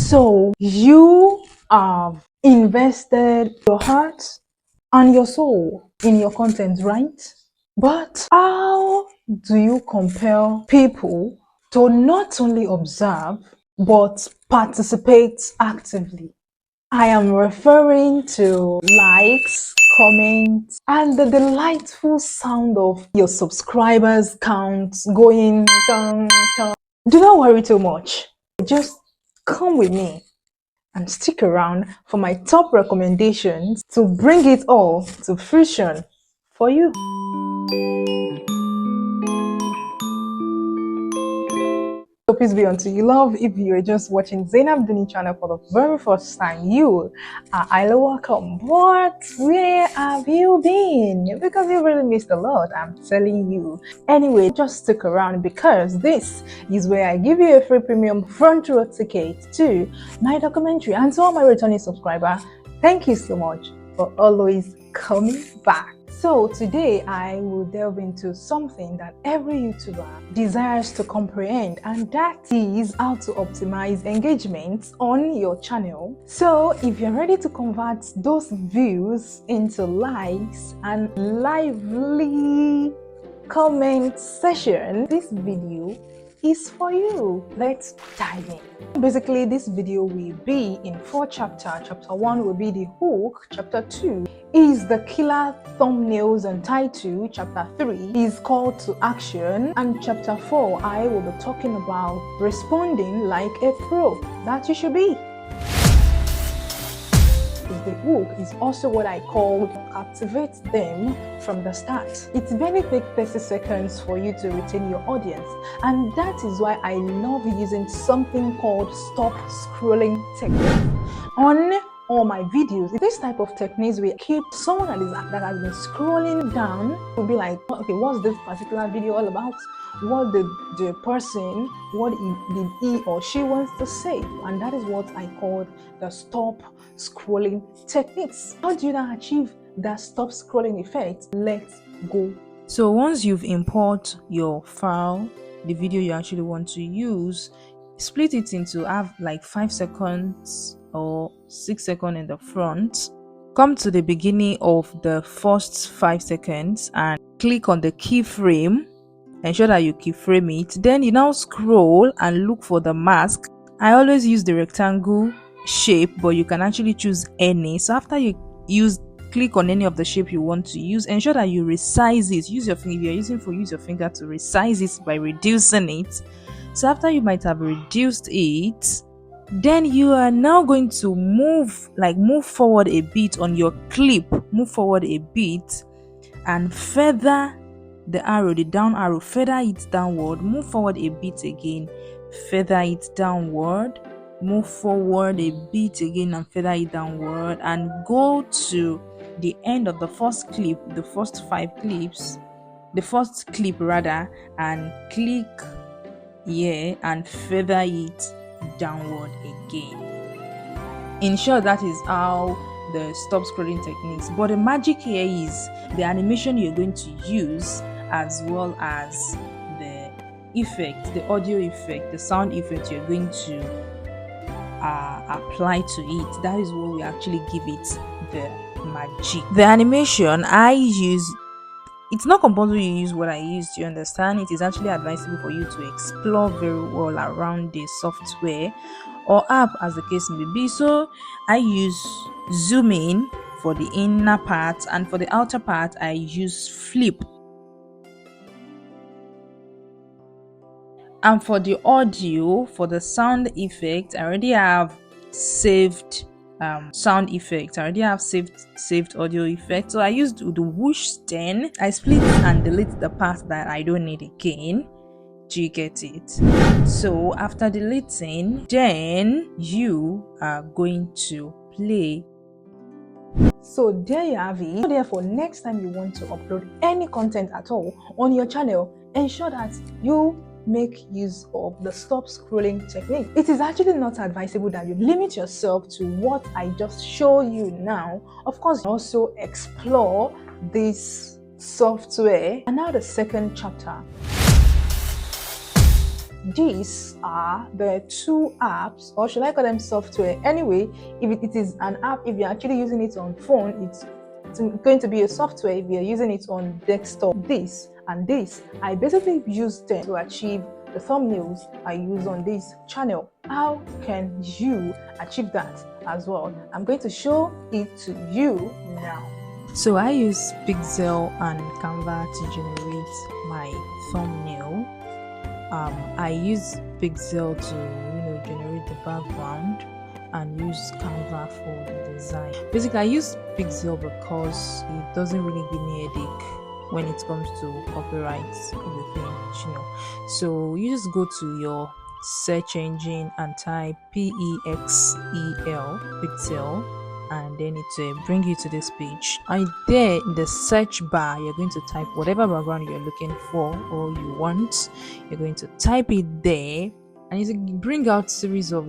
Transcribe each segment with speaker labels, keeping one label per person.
Speaker 1: So you have invested your heart and your soul in your content, right? But how do you compel people to not only observe but participate actively? I am referring to likes, comments, and the delightful sound of your subscribers count going down, down. Do not worry too much. Just come with me and stick around for my top recommendations to bring it all to fruition for you. So peace be unto you, love. If you're just watching Zainab Duni channel for the very first time, you are highly welcome. But where have you been? Because you really missed a lot, I'm telling you. Anyway, just stick around because this is where I give you a free premium front row ticket to my documentary. And to all my returning subscribers, thank you so much for always coming back. So today I will delve into something that every YouTuber desires to comprehend, and that is how to optimize engagement on your channel. So if you're ready to convert those views into likes and lively comment session, this video is for you. Let's dive in. Basically, this video will be in 4 chapters. Chapter 1 will be the hook. Chapter 2 is the killer thumbnails and title. Chapter 3 is call to action. And chapter 4, I will be talking about responding like a pro that you should be. The hook is also what I call activate them from the start. It barely takes 30 seconds for you to retain your audience, and that is why I love using something called stop scrolling technique on all my videos. This type of techniques will keep someone that has been scrolling down will be like, okay, what's this particular video all about? What did the person, what did he or she wants to say? And that is what I call the stop scrolling techniques. How do you now achieve that stop scrolling effect? Let's go. So once you've imported your file, the video you actually want to use, split it into have like 5 seconds or 6 seconds in the front. Come to the beginning of the first 5 seconds and click on the keyframe. Ensure that you keyframe it. Then you now scroll and look for the mask. I always use the rectangle shape, but you can actually choose any. So after you click on any of the shape you want to use, ensure that you resize it. Use your finger. If you're using use your finger to resize it by reducing it. So after you might have reduced it, then you are now going to move forward a bit on your clip. Move forward a bit and feather the arrow, the down arrow, feather it downward. Move forward a bit again, feather it downward. Move forward a bit again and feather it downward, and go to the end of the first clip, the first 5 clips, the first clip rather, and click here and feather it downward again. In short, that is how the stop scrolling techniques. But the magic here is the animation you're going to use, as well as the effect, the audio effect, the sound effect you're going to apply to it. That is what we actually give it the magic. The animation I use, it's not compulsory you use what I use, you understand? It is actually advisable for you to explore very well around the software or app as the case may be. So I use zoom in for the inner part, and for the outer part I use flip. And for the audio, for the sound effect, I already have saved sound effects. I already have saved audio effects. So I used the whoosh 10. I split and delete the part that I don't need again. Do you get it? So after deleting, then you are going to play. So there you have it. So therefore, next time you want to upload any content at all on your channel, ensure that you make use of the stop scrolling technique. It is actually not advisable that you limit yourself to what I just show you now. Of course, also explore this software. And now the second chapter. these are the two apps, or should I call them software? Anyway, if it is an app, if you're actually using it on phone, it's going to be a software if you're using it on desktop. This and this, I basically use them to achieve the thumbnails I use on this channel. How can you achieve that as well? I'm going to show it to you now. So I use Pixel and Canva to generate my thumbnail. I use Pixel to generate the background and use Canva for the design. Basically, I use Pixel because it doesn't really give me a headache when it comes to copyright everything. So you just go to your search engine and type P-E-X-E-L, Pixel, and then it will bring you to this page. And there in the search bar, you're going to type whatever background you're looking for or you want. You're going to type it there, and it will bring out series of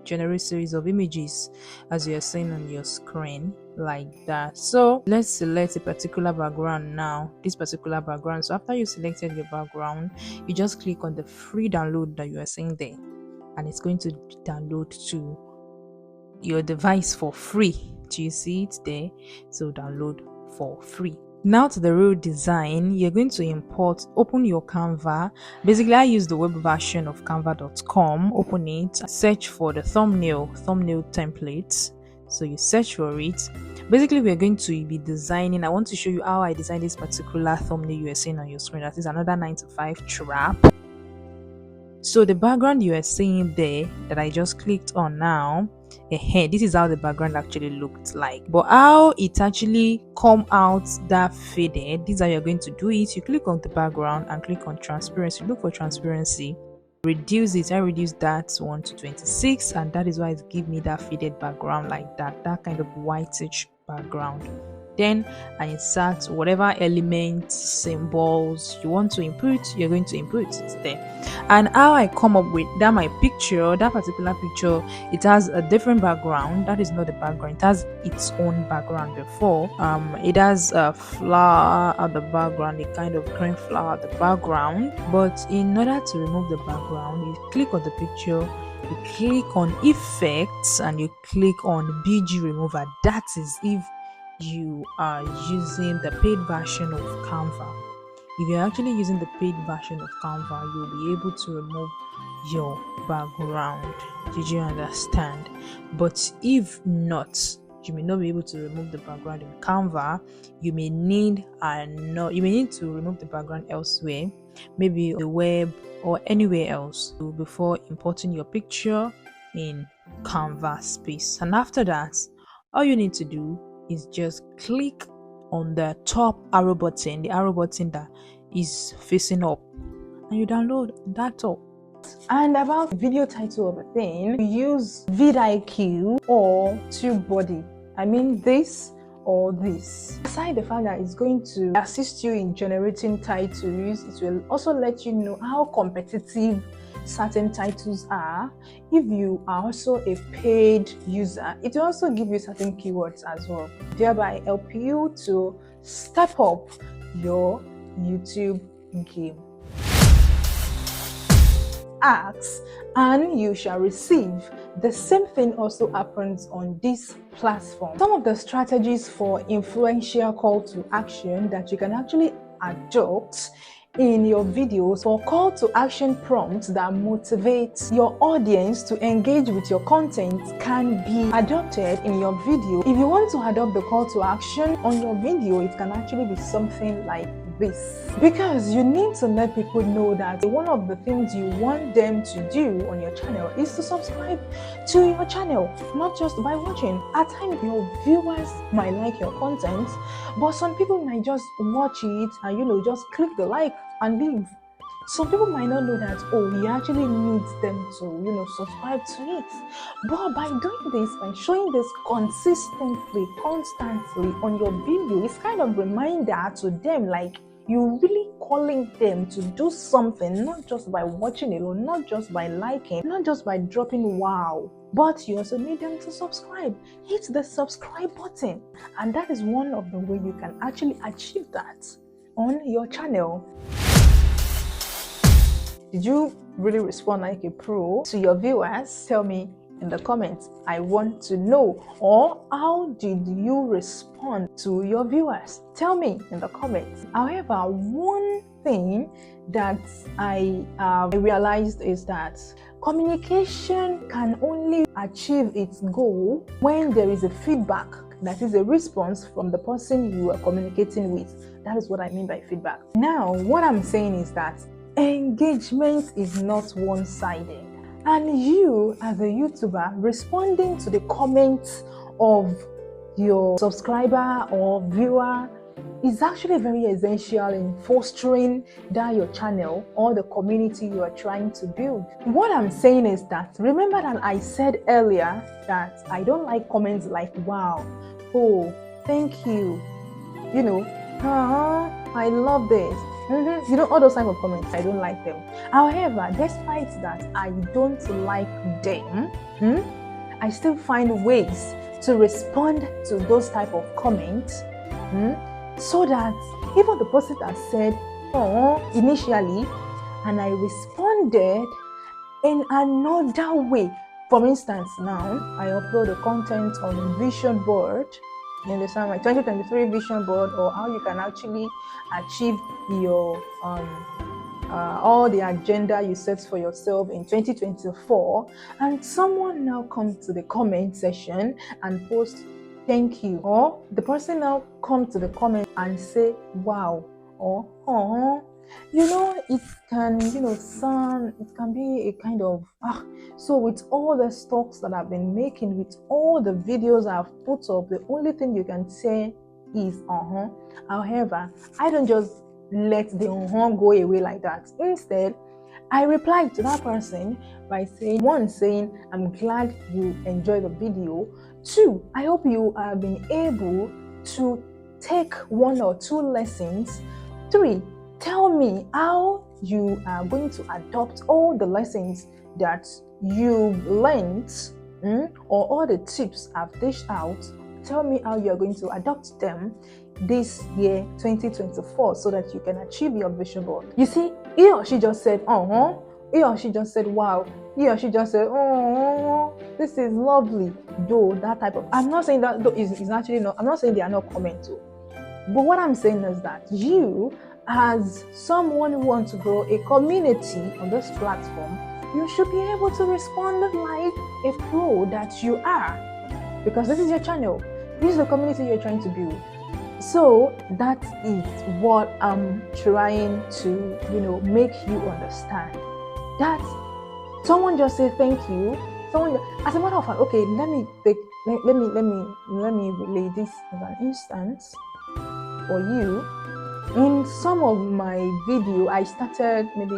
Speaker 1: generate series of images as you're seeing on your screen like that. So let's select a particular background now, this particular background. So after you selected your background, you just click on the free download that you are seeing there, and it's going to download to your device for free. Do you see it there? So download for free. Now to the real design, you're going to open your Canva. Basically, I use the web version of canva.com. Open it, search for the thumbnail templates. So you search for it. Basically, we're going to be designing. I want to show you how I designed this particular thumbnail you are seeing on your screen. That is another 9 to 5 trap. So the background you are seeing there that I just clicked on now, this is how the background actually looked like. But how it actually come out that faded, this is how you're going to do it. You click on the background and click on transparency. Look for transparency, reduce it. I reduce that 1 to 26, and that is why it gives me that faded background like that kind of whitish background. Then I insert whatever elements, symbols you want to input. You're going to input it there. And how I come up with that, my picture, that particular picture, it has a different background. That is not the background, it has its own background before. It has a flower at the background, a kind of green flower at the background. But in order to remove the background, you click on the picture, you click on effects, and you click on BG remover. That is if you are using the paid version of Canva. If you're actually using the paid version of Canva, you'll be able to remove your background. Did you understand? But if not, you may not be able to remove the background in Canva. You may need to remove the background elsewhere, maybe the web or anywhere else, before importing your picture in Canva space. And after that, all you need to do is just click on the top arrow button, the arrow button that is facing up, and you download that up. And about the video title of a thing, we use vidIQ or TubeBuddy. I mean this or this. Aside the fact that it's going to assist you in generating titles, it will also let you know how competitive certain titles are. If you are also a paid user, it will also give you certain keywords as well, thereby help you to step up your YouTube game. Ask and you shall receive. The same thing also happens on this platform. Some of the strategies for influential call to action that you can actually adopt in your videos for call to action prompts that motivate your audience to engage with your content can be adopted in your video. If you want to adopt the call to action on your video, it can actually be something like this, because you need to let people know that one of the things you want them to do on your channel is to subscribe to your channel, not just by watching. At times your viewers might like your content, but some people might just watch it and just click the like and leave. Some people might not know that he actually needs them to subscribe to it. But by doing this, by showing this consistently, constantly on your video, it's kind of reminder to them, like you're really calling them to do something, not just by watching it, or not just by liking, not just by dropping wow, but you also need them to subscribe. Hit the subscribe button, and that is one of the ways you can actually achieve that on your channel. Did you really respond like a pro to your viewers? Tell me in the comments. I want to know. Or how did you respond to your viewers? Tell me in the comments. However, one thing that I realized is that communication can only achieve its goal when there is a feedback, that is a response from the person you are communicating with. That is what I mean by feedback. Now, what I'm saying is that engagement is not one-sided. And you, as a YouTuber, responding to the comments of your subscriber or viewer is actually very essential in fostering that your channel or the community you are trying to build. What I'm saying is that, remember that I said earlier that I don't like comments like, wow, oh, thank you, you know, I love this. You know, all those type of comments, I don't like them. However, despite that I don't like them, I still find ways to respond to those type of comments, so that even the person that said initially, and I responded in another way. For instance, now I upload the content on vision board. You understand, my 2023 vision board, or how you can actually achieve your all the agenda you set for yourself in 2024, and someone now comes to the comment section and post thank you, or the person now come to the comment and say wow, or you know, it can, you know, sound, it can be a kind of so with all the stocks that I've been making, with all the videos I've put up, the only thing you can say is However, I don't just let the go away like that. Instead, I replied to that person by saying, one, saying I'm glad you enjoyed the video. Two, I hope you have been able to take 1 or 2 lessons. 3, tell me how you are going to adopt all the lessons that you've learned, or all the tips I've dished out. Tell me how you are going to adopt them this year 2024, so that you can achieve your vision board. You see, he or she just said he or she just said wow, he or she just said this is lovely. Though that type of, I'm not saying that is actually not, I'm not saying they are not commenting, but what I'm saying is that you, as someone who wants to grow a community on this platform, you should be able to respond like a pro that you are, because this is your channel, this is the community you're trying to build. So that is what I'm trying to, you know, make you understand. That someone just say thank you. As a matter of fact, okay, let me relay this as an instance for you. In some of my video, I started maybe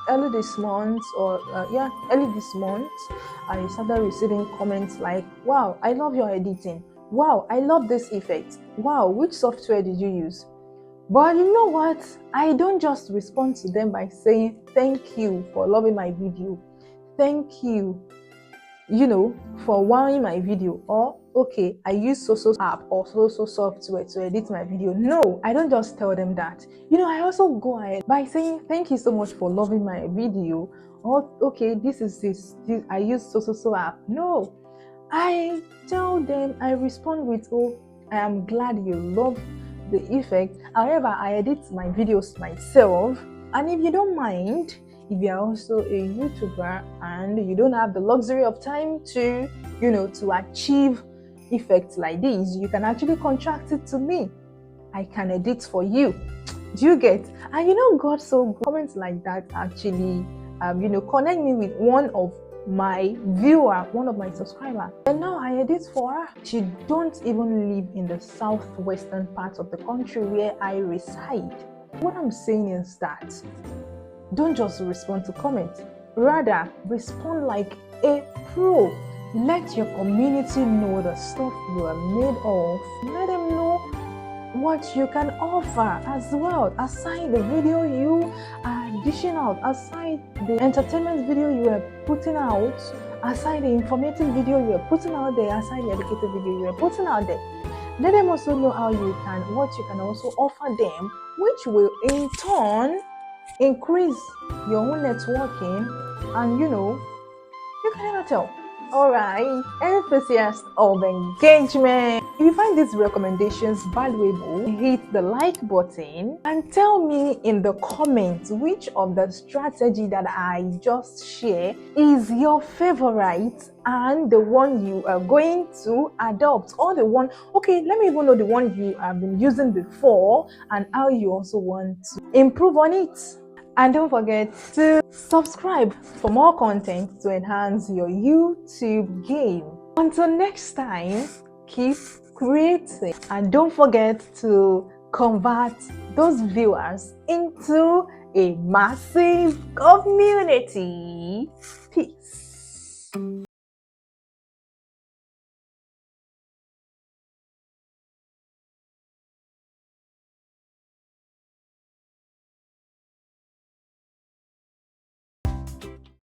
Speaker 1: early this month, early this month, I started receiving comments like, wow, I love your editing. Wow, I love this effect. Wow, which software did you use? But you know what? I don't just respond to them by saying thank you for loving my video. Thank you, you know, for watching my video. Or okay, I use so app or so software to edit my video. No, I don't just tell them that. You know, I also go ahead by saying thank you so much for loving my video. Or okay, this I use so app. No, I tell them, I respond with, oh, I am glad you love the effect. However, I edit my videos myself. And if you don't mind, if you are also a YouTuber and you don't have the luxury of time to, you know, to achieve effects like this, you can actually contract it to me. I can edit for you. Do you get? And you know, God so good. Comments like that actually, you know, connect me with one of my viewer, one of my subscribers, and now I edit for her. She don't even live in the southwestern part of the country where I reside. What I'm saying is that don't just respond to comments, rather respond like a pro. Let your community know the stuff you are made of. Let them know what you can offer as well, aside the video you are dishing out, aside the entertainment video you are putting out, aside the informative video you are putting out there, aside the educative video you are putting out there. Let them also know how you can, what you can also offer them, which will in turn increase your own networking, and you can never tell. Alright, enthusiasts of engagement. If you find these recommendations valuable, hit the like button and tell me in the comments which of the strategy that I just shared is your favorite and the one you are going to adopt, or the one, okay, let me even know the one you have been using before and how you also want to improve on it. And don't forget to subscribe for more content to enhance your YouTube game. Until next time, keep creating. And don't forget to convert those viewers into a massive community.